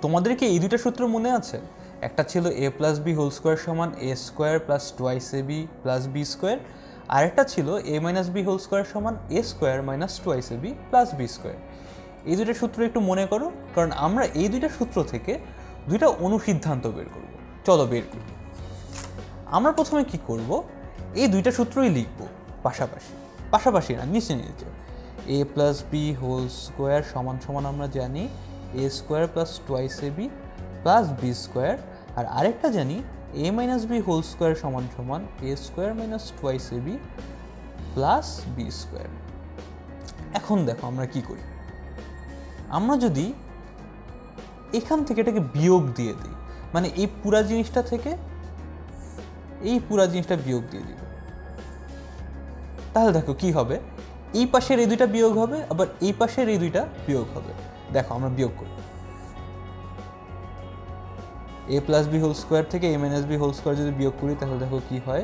তোমাদের কি এই দুইটা সূত্র মনে আছে? একটা ছিল a plus B whole square সমান a square plus twice A B plus B square, আর একটা ছিল a minus B whole square সমান a square minus twice A B plus B square. এই দুইটা সূত্র একটু মনে করো, কারণ আমরা এই দুইটা সূত্র থেকে দুইটা অনুসিদ্ধান্ত বের করব। চলো বের করি। আমরা প্রথমে কি করব, এই দুইটা সূত্রই লিখব পাশাপাশি, পাশাপাশি না নিচে নিচে। a plus B whole square সমান সমান আমরা জানি a square plus twice A B plus B square, আর আরেকটা জানি a minus B whole square সমান সমান a square minus twice A B plus B square. এখন দেখো আমরা কি করি, আমরা যদি এখান থেকে এটাকে বিয়োগ দিয়ে দিই, মানে এই পুরা জিনিসটা থেকে এই পুরা জিনিসটা বিয়োগ দিয়ে দিব, তাহলে দেখো কি হবে, এই পাশের এই দুইটা বিয়োগ হবে, আবার এই পাশের এই দুইটা বিয়োগ হবে। দেখো আমরা বিয়োগ করি, a plus B whole square থেকে a minus B whole square যদি বিয়োগ করি, তাহলে দেখো কি হয়,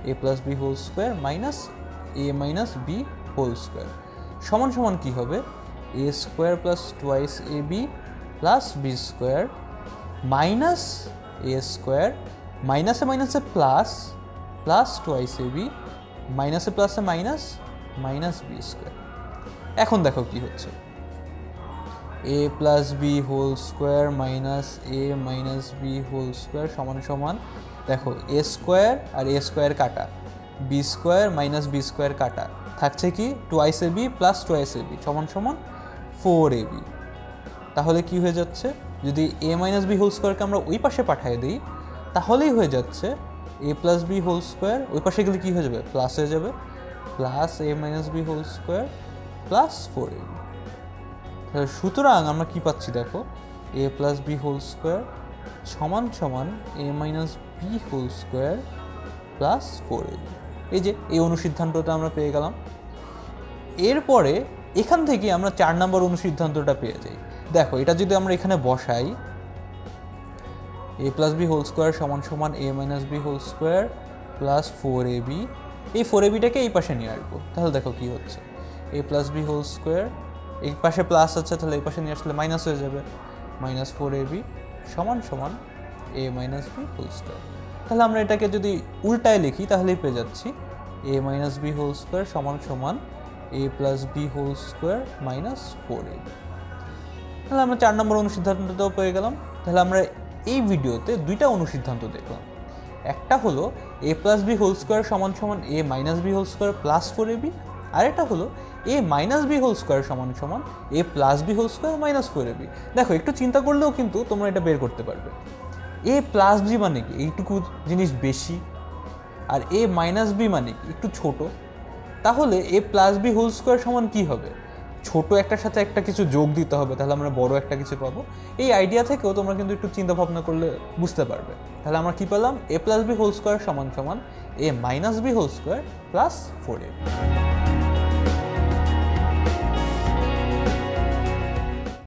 a plus B whole square minus a minus B whole square সমান সমান কি হবে, a square plus twice A B plus B square minus a square মাইনাসে মাইনাসে plus plus twice A B মাইনাসে প্লাসে মাইনাস মাইনাস বি স্কোয়ার। এখন দেখো কি হচ্ছে, a plus B whole square minus a minus B whole square সমান সমান দেখো a স্কোয়ার আর a স্কোয়ার কাটা, B square minus B square কাটা, থাকছে কি twice A B plus twice A B সমান সমান 4ab। তাহলে কি হয়ে যাচ্ছে, যদি a মাইনাস বি হোল স্কোয়ারকে আমরা ওই পাশে পাঠিয়ে দিই, তাহলেই হয়ে যাচ্ছে a plus B whole square, ওই পাশে গেলে কী হয়ে যাবে, প্লাস হয়ে যাবে, plus a minus B whole square plus 4ab। তাহলে সুতরাং আমরা কি পাচ্ছি দেখো, a plus B whole square সমান সমান a minus B whole square plus 4ab। এই যে এই অনুসিদ্ধান্তটা আমরা পেয়ে গেলাম। এরপরে এখান থেকে আমরা 4 নম্বর অনুসিদ্ধান্তটা পেয়ে যাই। দেখো এটা যদি আমরা এখানে বসাই, a plus B whole square সমান সমান a minus B whole square plus 4ab, এই 4abটাকে এই পাশে নিয়ে আসবো, তাহলে দেখো কি হচ্ছে, a plus B whole square এই পাশে প্লাস আছে, তাহলে এই পাশে নিয়ে আসলে মাইনাস হয়ে যাবে, মাইনাস 4ab সমান সমান a minus B whole square. তাহলে আমরা এটাকে যদি উল্টায় লিখি, তাহলেই পেয়ে যাচ্ছি a minus B whole square সমান সমান a plus B whole square minus 4ab। তাহলে আমরা 4 নম্বর অনুসিদ্ধান্তটাও পেয়ে গেলাম। তাহলে আমরা এই ভিডিওতে দুইটা অনুসিদ্ধান্ত দেখলাম, একটা হলো a plus B whole square সমান সমান a minus B whole square plus 4ab, আরেকটা হলো a minus B whole square সমান সমান a plus B whole square minus 4ab। দেখো একটু চিন্তা করলেও কিন্তু তোমরা এটা বের করতে পারবে, a প্লাস বি মানে কি এইটুকু জিনিস বেশি, আর a মাইনাস বি মানে কি একটু ছোট। তাহলে a plus B whole square সমান কি হবে, ছোট একটার সাথে একটা কিছু যোগ দিতে হবে, তাহলে আমরা বড় একটা কিছু পাবো। এই আইডিয়া থেকেও তোমরা কিন্তু একটু চিন্তা ভাবনা করলে বুঝতে পারবে। তাহলে আমরা কি পেলাম, a plus B whole square সমান সমান a minus B whole square plus 4ab।